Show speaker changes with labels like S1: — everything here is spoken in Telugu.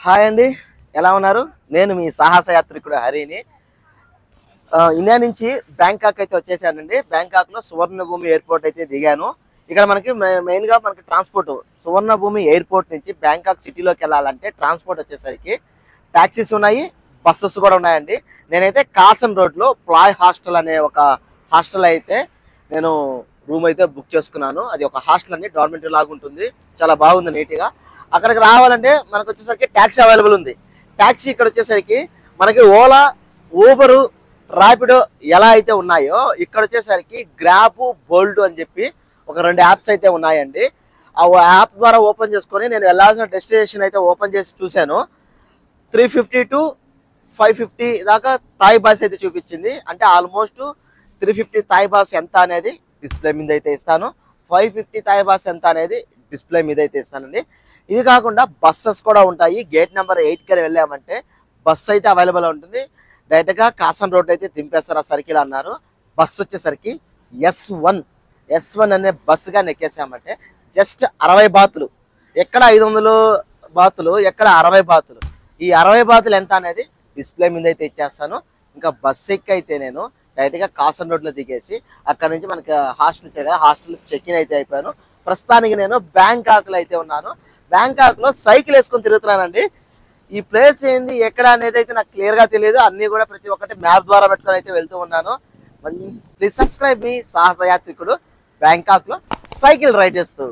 S1: హాయ్ అండి, ఎలా ఉన్నారు? నేను మీ సాహస యాత్రికుడు హరిని. ఇండియా నుంచి బ్యాంకాక్ అయితే వచ్చేసానండి. బ్యాంకాక్ లో సువర్ణభూమి ఎయిర్పోర్ట్ అయితే దిగాను. ఇక్కడ మనకి మెయిన్ గా మనకి ట్రాన్స్పోర్ట్ సువర్ణభూమి ఎయిర్పోర్ట్ నుంచి బ్యాంకాక్ సిటీలోకి వెళ్ళాలంటే ట్రాన్స్పోర్ట్ వచ్చేసరికి టాక్సీస్ ఉన్నాయి, బస్సెస్ కూడా ఉన్నాయండి. నేనైతే కాసన్ రోడ్ లో ప్లాయ్ హాస్టల్ అనే ఒక హాస్టల్ అయితే నేను రూమ్ అయితే బుక్ చేసుకున్నాను. అది ఒక హాస్టల్ అండి, డార్మెంటరీ లాగా ఉంటుంది, చాలా బాగుంది నీట్ గా. అక్కడికి రావాలంటే మనకు వచ్చేసరికి ట్యాక్సీ అవైలబుల్ ఉంది. ట్యాక్సీ ఇక్కడ వచ్చేసరికి మనకి ఓలా, ఊబరు, ర్యాపిడో ఎలా అయితే ఉన్నాయో ఇక్కడ వచ్చేసరికి గ్రాబ్, బోల్ట్ అని చెప్పి ఒక 2 యాప్స్ అయితే ఉన్నాయండి. ఆ యాప్ ద్వారా ఓపెన్ చేసుకొని నేను వెళ్ళాల్సిన డెస్టినేషన్ అయితే ఓపెన్ చేసి చూశాను. 350 to 550 దాకా థాయ్ బాస్ అయితే చూపించింది. అంటే ఆల్మోస్ట్ 350 థాయ్ బాస్ ఎంత అనేది డిస్ప్లే మీద అయితే ఇస్తాను, 550 థాయ్ బాస్ ఎంత అనేది డిస్ప్లే మీద అయితే ఇస్తానండి. ఇది కాకుండా బస్సెస్ కూడా ఉంటాయి. గేట్ నెంబర్ 8కి వెళ్ళామంటే బస్సు అయితే అవైలబుల్ ఉంటుంది. డైరెక్ట్గా కాసన్ రోడ్ అయితే దింపేస్తారు ఆ సర్కిల్ అన్నారు. బస్సు వచ్చేసరికి S1 అనే బస్సుగా నెక్కేసామంటే జస్ట్ 60 బాతులు, ఎక్కడ 500 బాతులు, ఎక్కడ 60 బాతులు. ఈ 60 బాతులు ఎంత అనేది డిస్ప్లే మీద అయితే ఇచ్చేస్తాను. ఇంకా బస్సు ఎక్కి అయితే నేను డైరెక్ట్గా కాసన్ రోడ్లో దిగేసి అక్కడ నుంచి మనకి హాస్టల్ ఇచ్చారు కదా, హాస్టల్ చెక్ ఇన్ అయితే అయిపోయాను. ప్రస్తుతానికి నేను బ్యాంకాక్లో అయితే ఉన్నాను. బ్యాంకాక్లో సైకిల్ వేసుకొని తిరుగుతున్నానండి. ఈ ప్లేస్ ఏంది, ఎక్కడ అనేది అయితే నాకు క్లియర్గా తెలియదు. అన్నీ కూడా ప్రతి ఒక్కటి మ్యాప్ ద్వారా పెట్టుకొని అయితే వెళ్తూ ఉన్నాను. ప్లీజ్ సబ్స్క్రైబ్ మీ సాహస యాత్రికుడు బ్యాంకాక్లో సైకిల్ రైడ్ చేస్తూ.